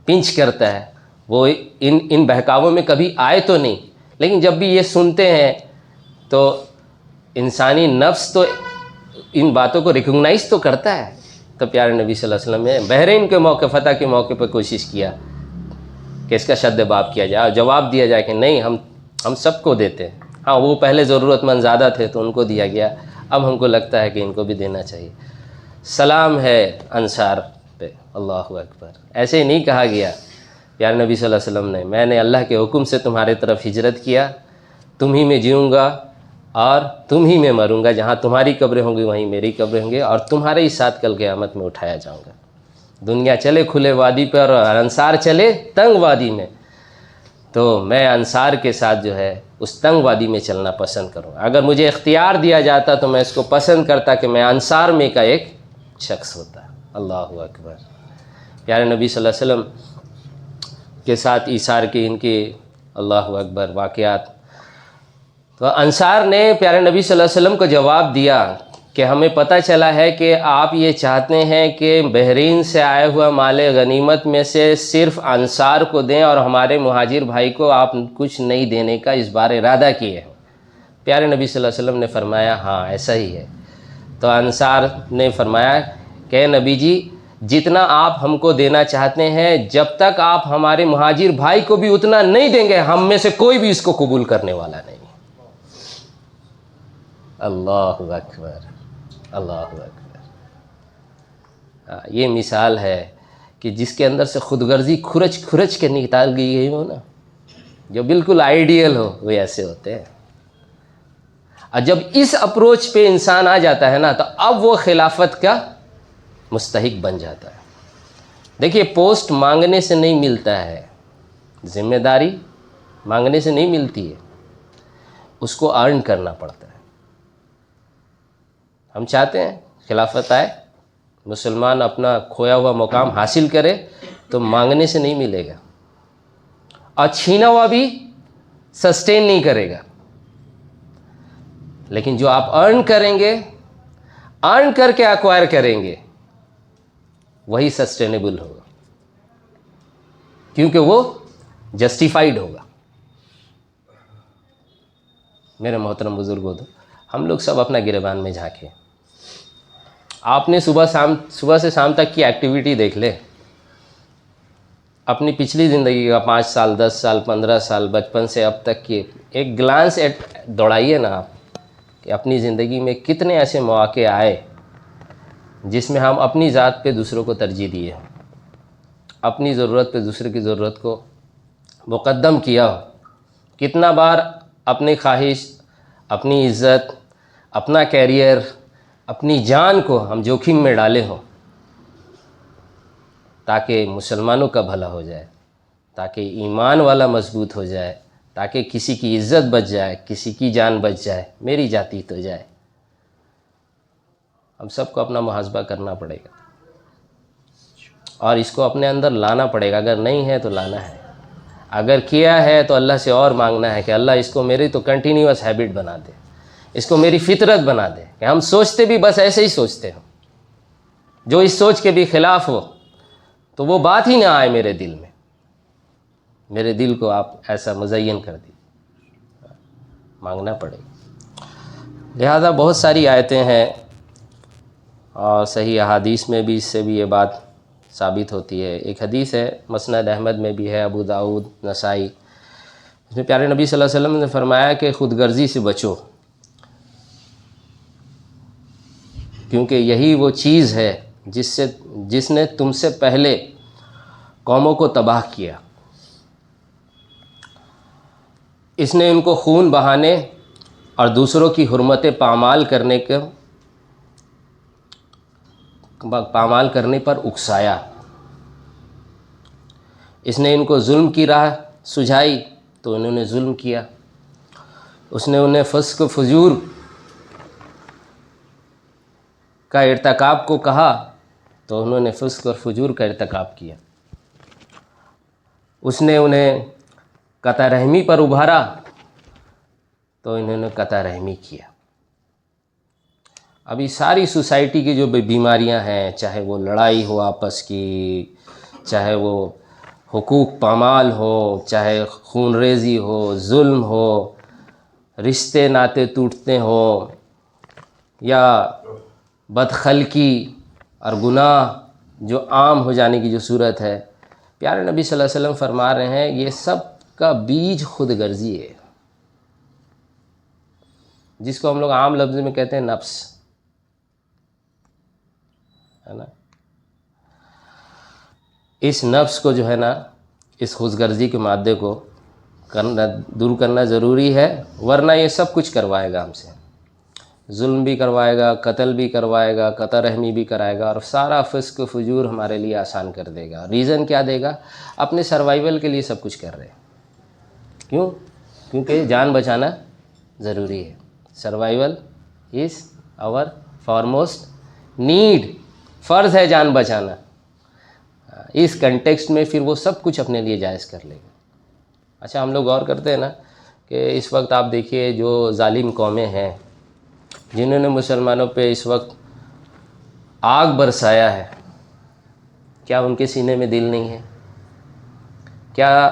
پنچ کرتا ہے۔ وہ ان بہکاووں میں کبھی آئے تو نہیں، لیکن جب بھی یہ سنتے ہیں تو انسانی نفس تو ان باتوں کو ریکگنائز تو کرتا ہے۔ تو پیارے نبی صلی اللہ علیہ وسلم نے بحرین کے موقع، فتح کے موقع پہ کوشش کیا کہ اس کا شد باب کیا جائے اور جواب دیا جائے کہ نہیں، ہم سب کو دیتے ہیں۔ ہاں، وہ پہلے ضرورت مند زیادہ تھے تو ان کو دیا گیا، اب ہم کو لگتا ہے کہ ان کو بھی دینا چاہیے۔ سلام ہے انصار پہ، اللہ اکبر۔ ایسے ہی نہیں کہا گیا پیارے نبی صلی اللہ علیہ وسلم نے، میں نے اللہ کے حکم سے تمہارے طرف ہجرت کیا، تم ہی میں جیوں گا اور تم ہی میں مروں گا، جہاں تمہاری قبریں ہوں گی وہیں میری قبریں ہوں گی، اور تمہارے ہی ساتھ کل قیامت میں اٹھایا جاؤں گا۔ دنیا چلے کھلے وادی پر اور انصار چلے تنگ وادی میں، تو میں انصار کے ساتھ جو ہے اس تنگ وادی میں چلنا پسند کروں۔ اگر مجھے اختیار دیا جاتا تو میں اس کو پسند کرتا کہ میں انصار میں کا ایک شخص ہوتا۔ اللہ اکبر۔ پیارے نبی صلی اللہ علیہ وسلم کے ساتھ ایثار کے ان کے اللہ اکبر واقعات، تو انصار نے پیارے نبی صلی اللہ علیہ وسلم کو جواب دیا کہ ہمیں پتہ چلا ہے کہ آپ یہ چاہتے ہیں کہ بحرین سے آیا ہوا مال غنیمت میں سے صرف انصار کو دیں اور ہمارے مہاجر بھائی کو آپ کچھ نہیں دینے کا اس بار ارادہ کیے ہیں۔ پیارے نبی صلی اللہ علیہ وسلم نے فرمایا ہاں ایسا ہی ہے۔ تو انصار نے فرمایا کہ نبی جی، جتنا آپ ہم کو دینا چاہتے ہیں، جب تک آپ ہمارے مہاجر بھائی کو بھی اتنا نہیں دیں گے، ہم میں سے کوئی بھی اس کو قبول کرنے والا نہیں۔ اللہ اکبر، اللہ اکبر۔ یہ مثال ہے کہ جس کے اندر سے خود غرضی کھرچ کے نکال گئی ہو نا، جو بالکل آئیڈیل ہو، وہ ایسے ہوتے ہیں۔ اور جب اس اپروچ پہ انسان آ جاتا ہے نا، تو اب وہ خلافت کا مستحق بن جاتا ہے۔ دیکھیے، پوسٹ مانگنے سے نہیں ملتا ہے، ذمہ داری مانگنے سے نہیں ملتی ہے، اس کو ارن کرنا پڑتا ہے۔ ہم چاہتے ہیں خلافت آئے، مسلمان اپنا کھویا ہوا مقام حاصل کرے، تو مانگنے سے نہیں ملے گا، اور چھینا ہوا بھی سسٹین نہیں کرے گا۔ لیکن جو آپ ارن کریں گے، ارن کر کے ایکوائر کریں گے، وہی سسٹینیبل ہوگا، کیونکہ وہ جسٹیفائیڈ ہوگا۔ میرے محترم بزرگوں، ہم لوگ سب اپنا گریبان میں جھانکیں۔ آپ نے صبح سے شام تک کی ایکٹیویٹی دیکھ لیں، اپنی پچھلی زندگی کا 5 سال 10 سال 15 سال بچپن سے اب تک کی ایک گلانس دوڑائیے نا آپ، کہ اپنی زندگی میں کتنے ایسے مواقع آئے جس میں ہم اپنی ذات پہ دوسروں کو ترجیح دیے، اپنی ضرورت پہ دوسرے کی ضرورت کو مقدم کیا ہو، کتنا بار اپنی خواہش، اپنی عزت، اپنا کیریئر، اپنی جان کو ہم جوخم میں ڈالے ہوں تاکہ مسلمانوں کا بھلا ہو جائے، تاکہ ایمان والا مضبوط ہو جائے، تاکہ کسی کی عزت بچ جائے، کسی کی جان بچ جائے، میری جاتی تو جائے۔ ہم سب کو اپنا محاسبہ کرنا پڑے گا اور اس کو اپنے اندر لانا پڑے گا، اگر نہیں ہے تو لانا ہے، اگر کیا ہے تو اللہ سے اور مانگنا ہے کہ اللہ اس کو میری تو کنٹینیوس ہیبٹ بنا دے، اس کو میری فطرت بنا دے کہ ہم سوچتے بھی بس ایسے ہی سوچتے ہوں، جو اس سوچ کے بھی خلاف ہو تو وہ بات ہی نہ آئے میرے دل میں، میرے دل کو آپ ایسا مزین کر دیجیے، مانگنا پڑے گا۔ لہذا بہت ساری آیتیں ہیں اور صحیح احادیث میں بھی اس سے بھی یہ بات ثابت ہوتی ہے۔ ایک حدیث ہے، مسند احمد میں بھی ہے، ابو داؤد، نسائی، اس میں پیارے نبی صلی اللہ علیہ وسلم نے فرمایا کہ خود غرضی سے بچو، کیونکہ یہی وہ چیز ہے جس نے تم سے پہلے قوموں کو تباہ کیا، اس نے ان کو خون بہانے اور دوسروں کی حرمتیں پامال کرنے پر اکسایا، اس نے ان کو ظلم کی راہ سجھائی تو انہوں نے ظلم کیا، اس نے انہیں فسق و فجور کا ارتکاب کو کہا تو انہوں نے فسق اور فجور کا ارتکاب کیا، اس نے انہیں قطع رحمی پر ابھارا تو انہوں نے قطع رحمی کیا۔ ابھی ساری سوسائٹی کی جو بیماریاں ہیں، چاہے وہ لڑائی ہو آپس کی، چاہے وہ حقوق پامال ہو، چاہے خون ریزی ہو، ظلم ہو، رشتے ناطے ٹوٹتے ہوں، یا بدخلقی اور گناہ جو عام ہو جانے کی جو صورت ہے، پیارے نبی صلی اللہ علیہ وسلم فرما رہے ہیں یہ سب کا بیج خود غرضی ہے، جس کو ہم لوگ عام لفظ میں کہتے ہیں نفس، ہے نا۔ اس نفس کو جو ہے نا، اس خود غرضی کے مادے کو دور کرنا ضروری ہے، ورنہ یہ سب کچھ کروائے گا ہم سے، ظلم بھی کروائے گا، قتل بھی کروائے گا، قطع رحمی بھی کرائے گا، اور سارا فسق و فجور ہمارے لیے آسان کر دے گا۔ ریزن کیا دے گا؟ اپنے سروائیول کے لیے سب کچھ کر رہے ہیں۔ کیوں؟ کیونکہ جان بچانا ضروری ہے، سروائیول از آور فارموسٹ نیڈ، فرض ہے جان بچانا۔ اس کنٹیکسٹ میں پھر وہ سب کچھ اپنے لیے جائز کر لے گا۔ اچھا، ہم لوگ غور کرتے ہیں نا کہ اس وقت آپ دیکھیے جو ظالم قومیں ہیں جنہوں نے مسلمانوں پہ اس وقت آگ برسایا ہے، کیا ان کے سینے میں دل نہیں ہے؟ کیا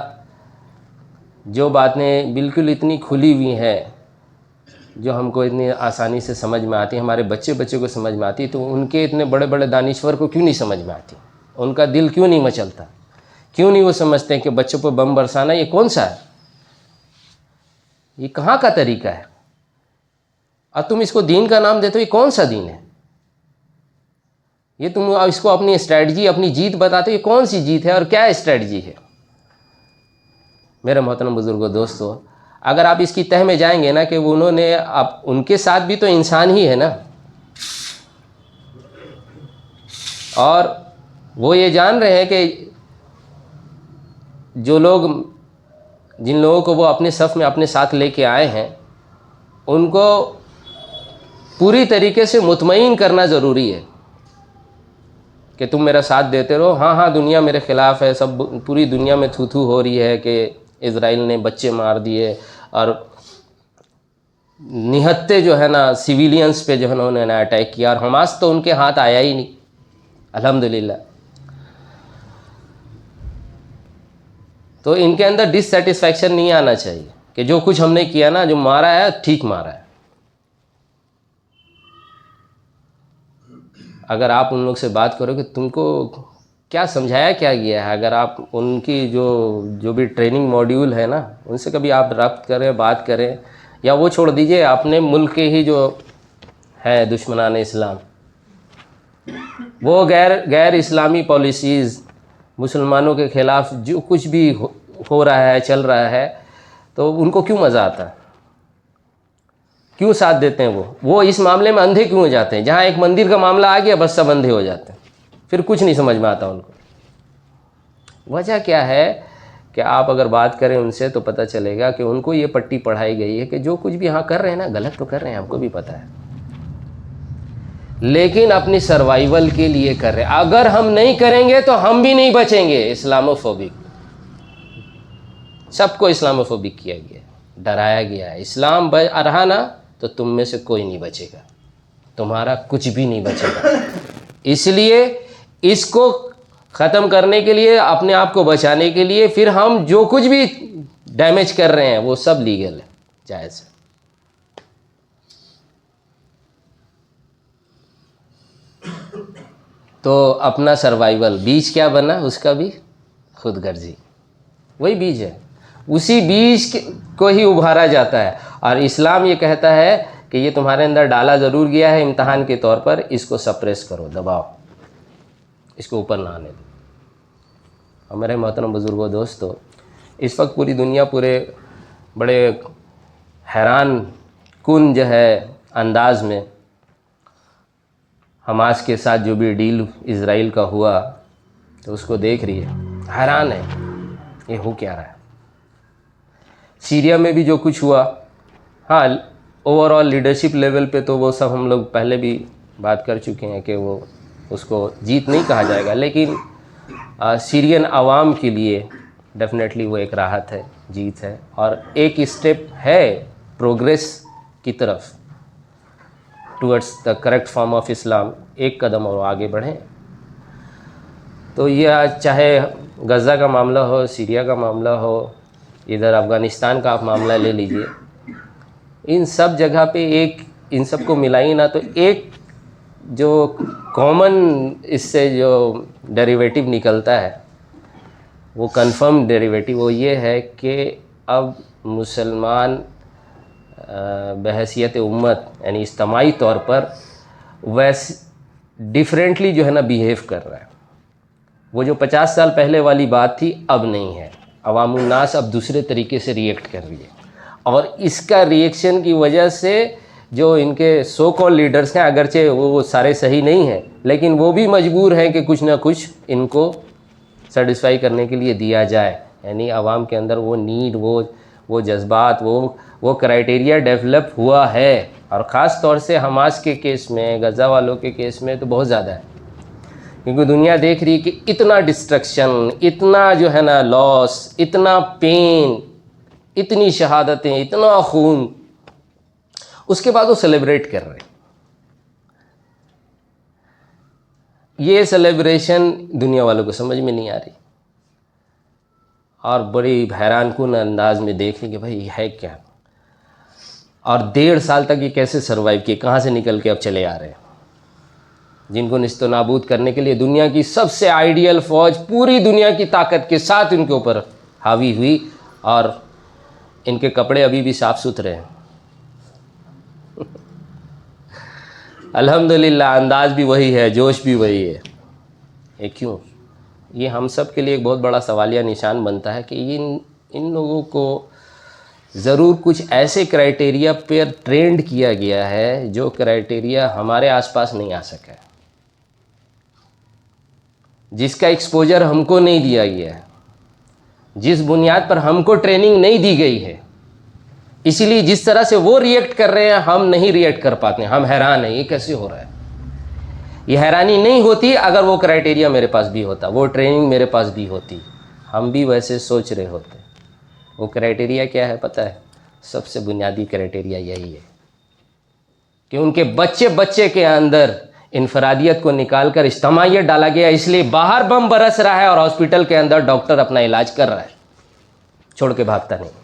جو باتیں بالکل اتنی کھلی ہوئی ہیں، جو ہم کو اتنی آسانی سے سمجھ میں آتی ہیں، ہمارے بچے کو سمجھ میں آتی، تو ان کے اتنے بڑے بڑے دانشور کو کیوں نہیں سمجھ میں آتی؟ ان کا دل کیوں نہیں مچلتا؟ کیوں نہیں وہ سمجھتے ہیں کہ بچوں پہ بم برسانا یہ کون سا ہے؟ یہ کہاں کا طریقہ ہے؟ اور تم اس کو دین کا نام دیتے ہو، یہ کون سا دین ہے؟ یہ تم اس کو اپنی اسٹریٹجی، اپنی جیت بتاتے ہو، یہ کون سی جیت ہے اور کیا اسٹریٹجی ہے؟ میرے محترم بزرگوں، دوستو، اگر آپ اس کی تہ میں جائیں گے نا کہ انہوں نے ان کے ساتھ بھی تو انسان ہی ہے نا، اور وہ یہ جان رہے ہیں کہ جن لوگوں کو وہ اپنے صف میں اپنے ساتھ لے کے آئے ہیں، ان کو پوری طریقے سے مطمئن کرنا ضروری ہے کہ تم میرا ساتھ دیتے رہو۔ ہاں دنیا میرے خلاف ہے، سب پوری دنیا میں تھو تھو ہو رہی ہے کہ اسرائیل نے بچے مار دیے اور نہتے جو ہے نا سویلینز پہ جو ہے نا انہوں نے اٹیک کیا، اور حماس تو ان کے ہاتھ آیا ہی نہیں، الحمدللہ۔ تو ان کے اندر ڈس سیٹسفیکشن نہیں آنا چاہیے کہ جو کچھ ہم نے کیا نا، جو مارا ہے ٹھیک مارا ہے۔ اگر آپ ان لوگ سے بات کرو کہ تم کو کیا سمجھایا کیا گیا ہے، اگر آپ ان کی جو بھی ٹریننگ ماڈیول ہے نا، ان سے کبھی آپ رابط کریں، بات کریں، یا وہ چھوڑ دیجئے، اپنے ملک کے ہی جو ہے دشمنان اسلام، وہ غیر اسلامی پالیسیز، مسلمانوں کے خلاف جو کچھ بھی ہو رہا ہے چل رہا ہے تو ان کو کیوں مزہ آتا ہے؟ کیوں ساتھ دیتے ہیں وہ اس معاملے میں اندھے کیوں ہو جاتے ہیں؟ جہاں ایک مندر کا معاملہ آ گیا بس سب اندھے ہو جاتے ہیں، پھر کچھ نہیں سمجھ میں آتا ان کو۔ وجہ کیا ہے کہ آپ اگر بات کریں ان سے تو پتہ چلے گا کہ ان کو یہ پٹی پڑھائی گئی ہے کہ جو کچھ بھی یہاں کر رہے ہیں نا غلط تو کر رہے ہیں، ہم کو بھی پتہ ہے، لیکن اپنی سروائیول کے لیے کر رہے ہیں۔ اگر ہم نہیں کریں گے تو ہم بھی نہیں بچیں گے۔ اسلاموفوبک، سب کو اسلاموفوبک کیا گیا ہے، ڈرایا گیا ہے۔ اسلام رہا نا تو تم میں سے کوئی نہیں بچے گا، تمہارا کچھ بھی نہیں بچے گا۔ اس لیے اس کو ختم کرنے کے لیے، اپنے آپ کو بچانے کے لیے، پھر ہم جو کچھ بھی ڈیمیج کر رہے ہیں وہ سب لیگل ہے، جائز ہے۔ تو اپنا سروائیول بیج کیا بنا اس کا بھی؟ خود غرضی، وہی بیج ہے، اسی بیج کو ہی ابھارا جاتا ہے۔ اور اسلام یہ کہتا ہے کہ یہ تمہارے اندر ڈالا ضرور گیا ہے امتحان کے طور پر، اس کو سپریس کرو، دباؤ، اس کو اوپر نہ آنے دو۔ ہمارے محترم بزرگوں، دوستو، اس وقت پوری دنیا پورے بڑے حیران کن جو ہے انداز میں حماس کے ساتھ جو بھی ڈیل اسرائیل کا ہوا تو اس کو دیکھ رہی ہے، حیران ہے یہ ہو کیا رہا ہے۔ سیریا میں بھی جو کچھ ہوا، ہاں اوور آل لیڈرشپ لیول پہ تو وہ سب ہم لوگ پہلے بھی بات کر چکے ہیں کہ وہ اس کو جیت نہیں کہا جائے گا، لیکن سیرین عوام کے لیے ڈیفینیٹلی وہ ایک راحت ہے، جیت ہے، اور ایک اسٹیپ ہے پروگریس کی طرف، towards the correct form of Islam, ایک قدم اور آگے بڑھیں۔ تو یہ چاہے غزہ کا معاملہ ہو، سیریا کا معاملہ ہو، ادھر افغانستان کا آپ معاملہ لے لیجئے، ان سب جگہ پہ ایک، ان سب کو ملائی نا تو ایک جو کامن اس سے جو ڈیریویٹو نکلتا ہے، وہ کنفرم ڈیریویٹو وہ یہ ہے کہ اب مسلمان بحیثیت امت یعنی اجتماعی طور پر ویسے ڈیفرنٹلی جو ہے نا بیہیو کر رہا ہے۔ وہ جو 50 سال پہلے والی بات تھی اب نہیں ہے، عوام الناس اب دوسرے طریقے سے ریئیکٹ کر رہی ہے، اور اس کا ریئیکشن کی وجہ سے جو ان کے سو کال لیڈرز ہیں، اگرچہ وہ سارے صحیح نہیں ہیں لیکن وہ بھی مجبور ہیں کہ کچھ نہ کچھ ان کو سیٹسفائی کرنے کے لیے دیا جائے، یعنی عوام کے اندر وہ نیڈ، وہ جذبات، وہ کرائیٹیریا ڈیولپ ہوا ہے، اور خاص طور سے حماس کے کیس میں، غزہ والوں کے کیس میں تو بہت زیادہ ہے، کیونکہ دنیا دیکھ رہی ہے کہ اتنا ڈسٹرکشن، اتنا جو ہے نا لاس، اتنا پین، اتنی شہادتیں، اتنا خون، اس کے بعد وہ سیلیبریٹ کر رہے ہیں۔ یہ سیلیبریشن دنیا والوں کو سمجھ میں نہیں آ رہی، اور بڑی حیران کن انداز میں دیکھ رہی کہ بھائی یہ ہے کیا، اور 1.5 سال تک یہ کیسے سروائیو کیے، کہاں سے نکل کے اب چلے آ رہے ہیں، جن کو نیست و نابود کرنے کے لیے دنیا کی سب سے آئیڈیل فوج پوری دنیا کی طاقت کے ساتھ ان کے اوپر حاوی ہوئی، اور ان کے کپڑے ابھی بھی صاف ستھرے ہیں الحمدللہ، انداز بھی وہی ہے، جوش بھی وہی ہے۔ یہ کیوں؟ یہ ہم سب کے لیے ایک بہت بڑا سوالیہ نشان بنتا ہے کہ ان لوگوں کو ضرور کچھ ایسے کرائیٹیریا پہ ٹرینڈ کیا گیا ہے جو کرائیٹیریا ہمارے آس پاس نہیں آ سکا ہے، جس کا ایکسپوجر ہم کو نہیں دیا گیا ہے، جس بنیاد پر ہم کو ٹریننگ نہیں دی گئی ہے، اسی لیے جس طرح سے وہ ریئیکٹ کر رہے ہیں ہم نہیں ریئیکٹ کر پاتے ہیں، ہم حیران ہیں یہ کیسے ہو رہا ہے۔ یہ حیرانی نہیں ہوتی اگر وہ کرائیٹیریا میرے پاس بھی ہوتا، وہ ٹریننگ میرے پاس بھی ہوتی، ہم بھی ویسے سوچ رہے ہوتے۔ وہ کرائیٹیریا کیا ہے پتہ ہے؟ سب سے بنیادی کرائیٹیریا یہی ہے کہ ان کے بچے کے اندر انفرادیت کو نکال کر اجتماعیت ڈالا گیا، اس لیے باہر بم برس رہا ہے اور ہاسپٹل کے اندر ڈاکٹر اپنا علاج کر رہا ہے، چھوڑ کے بھاگتا نہیں۔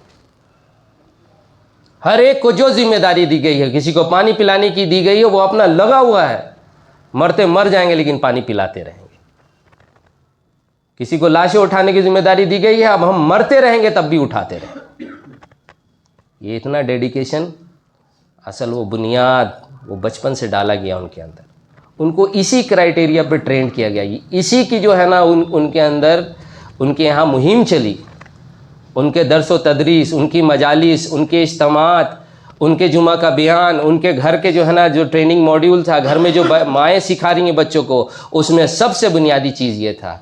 ہر ایک کو جو ذمہ داری دی گئی ہے، کسی کو پانی پلانے کی دی گئی ہے، وہ اپنا لگا ہوا ہے، مرتے مر جائیں گے لیکن پانی پلاتے رہیں گے۔ کسی کو لاشیں اٹھانے کی ذمہ داری دی گئی ہے، اب ہم مرتے رہیں گے تب بھی اٹھاتے رہیں گے۔ یہ اتنا ڈیڈیکیشن، اصل وہ بنیاد وہ بچپن سے ڈالا گیا ان کے اندر، ان کو اسی کرائیٹیریا پہ ٹرین کیا گیا، اسی کی جو ہے نا ان کے اندر، ان کے یہاں مہم چلی ان کے درس و تدریس، ان کی مجالس، ان کے اجتماعات، ان کے جمعہ کا بیان، ان کے گھر کے جو ہے نا جو ٹریننگ ماڈیول تھا، گھر میں جو مائیں سکھا رہی ہیں بچوں کو، اس میں سب سے بنیادی چیز یہ تھا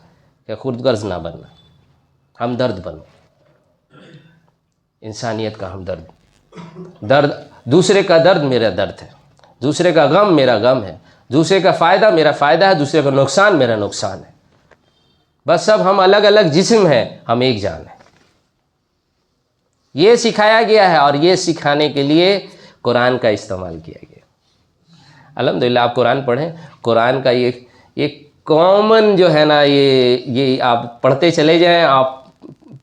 کہ خود غرض نہ بننا، ہمدرد بنو، انسانیت کا ہمدرد۔ درد دوسرے کا درد میرا درد ہے، دوسرے کا غم میرا غم ہے، دوسرے کا فائدہ میرا فائدہ ہے، دوسرے کا نقصان میرا نقصان ہے۔ بس سب ہم الگ الگ جسم ہیں، ہم ایک جان ہیں۔ یہ سکھایا گیا ہے، اور یہ سکھانے کے لیے قرآن کا استعمال کیا گیا۔ الحمدللہ آپ قرآن پڑھیں، قرآن کا یہ کامن جو ہے نا یہ آپ پڑھتے چلے جائیں، آپ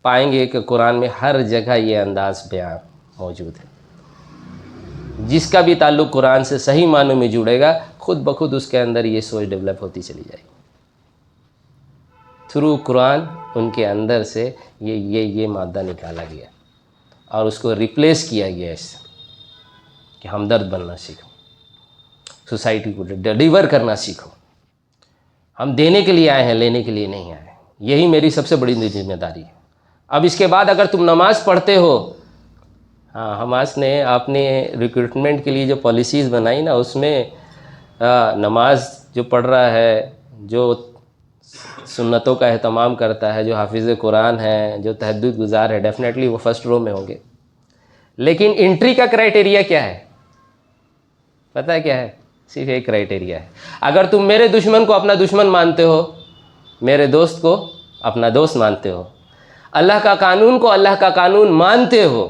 پائیں گے کہ قرآن میں ہر جگہ یہ انداز بیان موجود ہے۔ جس کا بھی تعلق قرآن سے صحیح معنوں میں جڑے گا، خود بخود اس کے اندر یہ سوچ ڈیولپ ہوتی چلی جائے گی۔ تھرو قرآن ان کے اندر سے یہ مادہ نکالا گیا اور اس کو ریپلیس کیا گیا اس سے کہ ہمدرد بننا سیکھو، سوسائٹی کو ڈیلیور کرنا سیکھو۔ ہم دینے کے لیے آئے ہیں، لینے کے لیے نہیں آئے۔ یہی میری سب سے بڑی ذمہ داری ہے۔ اب اس کے بعد اگر تم نماز پڑھتے ہو، ہاں حماس نے اپنے ریکروٹمنٹ کے لیے جو پالیسیز بنائی نا، اس میں نماز جو پڑھ رہا ہے، جو سنتوں کا اہتمام کرتا ہے، جو حافظ قرآن ہے، جو تہجد گزار ہے، ڈیفینیٹلی وہ فرسٹ رو میں ہوں گے۔ لیکن انٹری کا کرائٹیریا کیا ہے؟ پتہ ہے کیا ہے؟ صرف ایک کرائٹیریا ہے۔ اگر تم میرے دشمن کو اپنا دشمن مانتے ہو، میرے دوست کو اپنا دوست مانتے ہو، اللہ کا قانون کو اللہ کا قانون مانتے ہو،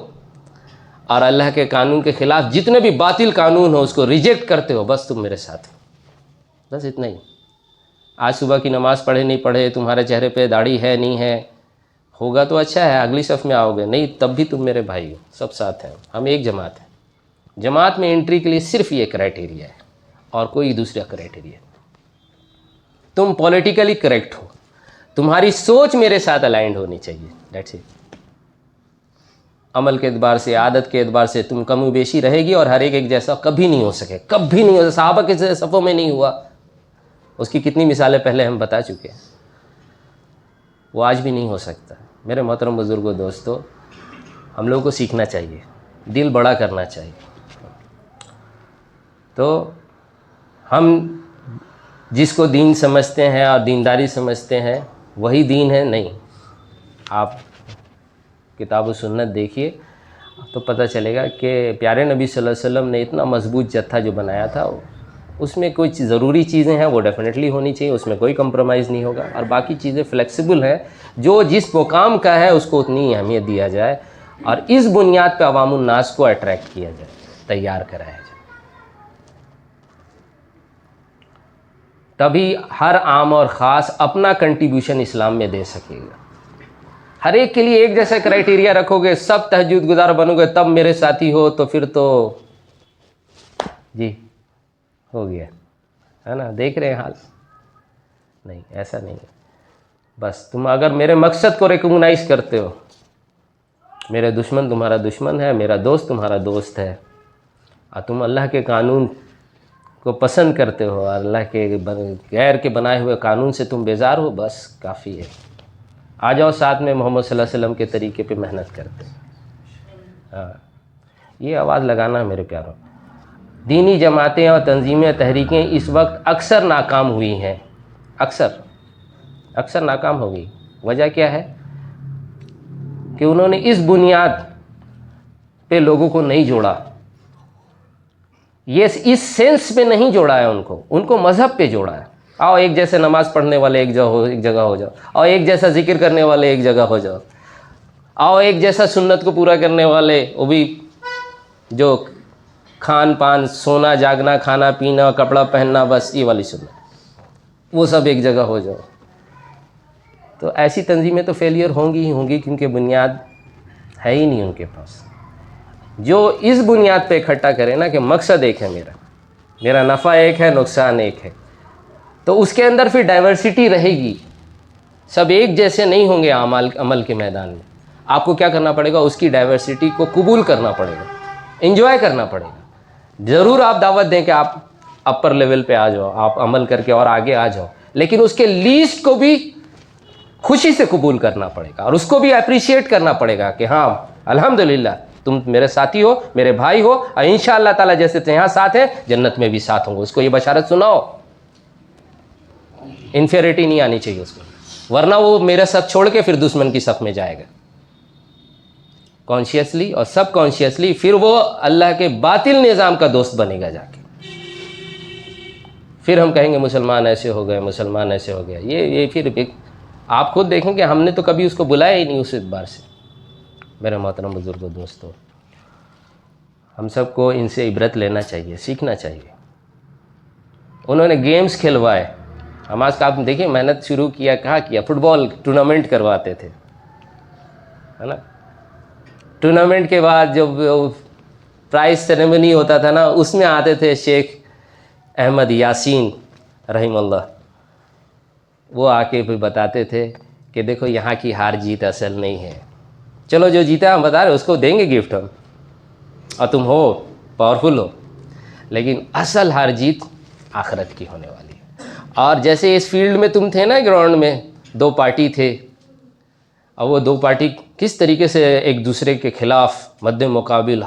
اور اللہ کے قانون کے خلاف جتنے بھی باطل قانون ہو اس کو ریجیکٹ کرتے ہو، بس تم میرے ساتھ ہو۔ بس اتنا ہی۔ آج صبح کی نماز پڑھے نہیں پڑھے، تمہارے چہرے پہ داڑھی ہے نہیں ہے، ہوگا تو اچھا ہے، اگلی صف میں آؤ گے، نہیں تب بھی تم میرے بھائی ہو، سب ساتھ ہیں، ہم ایک جماعت ہیں۔ جماعت میں انٹری کے لیے صرف یہ کرائٹیریا ہے اور کوئی دوسرا کرائٹیریا نہیں۔ تم پولیٹیکلی کریکٹ ہو، تمہاری سوچ میرے ساتھ الائنڈ ہونی چاہیے، دیٹس اٹ۔ عمل کے اعتبار سے، عادت کے اعتبار سے تم کم و بیشی رہے گی، اور ہر ایک جیسا کبھی نہیں ہو سکے، کبھی نہیں ہو سکے۔ صحابہ کے صفوں میں نہیں ہوا، اس کی کتنی مثالیں پہلے ہم بتا چکے ہیں، وہ آج بھی نہیں ہو سکتا۔ میرے محترم بزرگوں، دوستو، ہم لوگوں کو سیکھنا چاہیے، دل بڑا کرنا چاہیے۔ تو ہم جس کو دین سمجھتے ہیں اور دینداری سمجھتے ہیں وہی دین ہے، نہیں۔ آپ کتاب و سنت دیکھیے تو پتہ چلے گا کہ پیارے نبی صلی اللہ علیہ وسلم نے اتنا مضبوط جتھا جو بنایا تھا، اس میں کچھ ضروری چیزیں ہیں وہ ڈیفینیٹلی ہونی چاہیے، اس میں کوئی کمپرومائز نہیں ہوگا، اور باقی چیزیں فلیکسیبل ہیں، جو جس مقام کا ہے اس کو اتنی اہمیت دیا جائے، اور اس بنیاد پہ عوام الناس کو اٹریکٹ کیا جائے، تیار کرایا جائے۔ تبھی ہر عام اور خاص اپنا کنٹریبیوشن اسلام میں دے سکے گا۔ ہر ایک کے لیے ایک جیسا کرائٹیریا رکھو گے، سب تہجد گزار بنو گے، تب میرے ساتھی ہو، تو پھر تو جی ہو گیا ہے نا، دیکھ رہے ہیں حال۔ نہیں، ایسا نہیں ہے۔ بس تم اگر میرے مقصد کو ریکگنائز کرتے ہو، میرے دشمن تمہارا دشمن ہے، میرا دوست تمہارا دوست ہے، اور تم اللہ کے قانون کو پسند کرتے ہو، اور اللہ کے غیر کے بنائے ہوئے قانون سے تم بیزار ہو، بس کافی ہے۔ آ جاؤ ساتھ میں محمد صلی اللہ علیہ وسلم کے طریقے پہ محنت کرتے ہیں۔ ہاں، یہ آواز لگانا میرے پیاروں۔ دینی جماعتیں اور تنظیمیں، تحریکیں اس وقت اکثر ناکام ہوئی ہیں، اکثر ناکام ہو گئی۔ وجہ کیا ہے؟ کہ انہوں نے اس بنیاد پہ لوگوں کو نہیں جوڑا، یہ اس سینس پہ نہیں جوڑا ہے، ان کو مذہب پہ جوڑا ہے۔ آؤ ایک جیسے نماز پڑھنے والے ایک جگہ ہو جاؤ، آؤ ایک جیسا ذکر کرنے والے ایک جگہ ہو جاؤ، آؤ ایک جیسا سنت کو پورا کرنے والے، وہ بھی جو کھان پان، سونا جاگنا، کھانا پینا، کپڑا پہننا، بس یہ والی سنت، وہ سب ایک جگہ ہو جاؤ۔ تو ایسی تنظیمیں تو فیلئر ہوں گی، کیونکہ بنیاد ہے ہی نہیں ان کے پاس۔ جو اس بنیاد پہ اکٹھا کرے نا کہ مقصد ایک ہے، میرا نفع ایک ہے، نقصان ایک ہے، تو اس کے اندر پھر ڈائیورسٹی رہے گی، سب ایک جیسے نہیں ہوں گے عمل کے میدان میں۔ آپ کو کیا کرنا پڑے گا؟ اس کی ڈائیورسٹی کو قبول کرنا پڑے گا، انجوائے کرنا پڑے گا۔ ضرور آپ دعوت دیں کہ آپ اپر لیول پہ آ جاؤ، آپ عمل کر کے اور آگے آ جاؤ، لیکن اس کے لیسٹ کو بھی خوشی سے قبول کرنا پڑے گا، اور اس کو بھی اپریشیٹ کرنا پڑے گا کہ ہاں الحمدللہ تم میرے ساتھی ہو، میرے بھائی ہو، اور انشاءاللہ تعالیٰ جیسے یہاں ساتھ ہیں جنت میں بھی ساتھ ہوں گے. اس کو یہ بشارت سناؤ. انفیریٹی نہیں آنی چاہیے اس کو، ورنہ وہ میرا صف چھوڑ کے پھر دشمن کی صف میں جائے گا کانشیسلی اور سب کانشیسلی. پھر وہ اللہ کے باطل نظام کا دوست بنے گا جا کے. پھر ہم کہیں گے مسلمان ایسے ہو گئے، مسلمان ایسے ہو گیا. یہ پھر آپ خود دیکھیں کہ ہم نے تو کبھی اس کو بلایا ہی نہیں اس اعتبار سے. میرے محترم بزرگوں، دوستوں، ہم سب کو ان سے عبرت لینا چاہیے، سیکھنا چاہیے. انہوں نے گیمز کھلوائے. حماس کا آپ دیکھیں محنت شروع کیا، کہاں کیا؟ فٹ بال ٹورنامنٹ کرواتے تھے، ہے نا. ٹورنامنٹ کے بعد جب پرائز سیریمنی ہوتا تھا نا، اس میں آتے تھے شیخ احمد یاسین رحم اللہ. وہ آ کے پھر بتاتے تھے کہ دیکھو یہاں کی ہار جیت اصل نہیں ہے. چلو جو جیتا ہم بتا رہے اس کو دیں گے گفٹ ہم، اور تم ہو پاورفل ہو، لیکن اصل ہار جیت آخرت کی ہونے والی ہے. اور جیسے اس فیلڈ میں تم تھے نا، گراؤنڈ میں 2 پارٹی تھے، اور وہ 2 پارٹی کس طریقے سے ایک دوسرے کے خلاف مد مقابل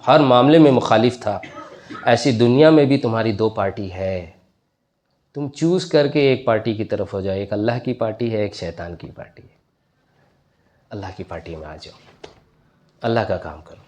ہر معاملے میں مخالف تھا، ایسی دنیا میں بھی تمہاری 2 پارٹی ہے. تم چوز کر کے ایک پارٹی کی طرف ہو جاؤ. ایک اللہ کی پارٹی ہے، ایک شیطان کی پارٹی ہے. اللہ کی پارٹی میں آ جاؤ، اللہ کا کام کرو.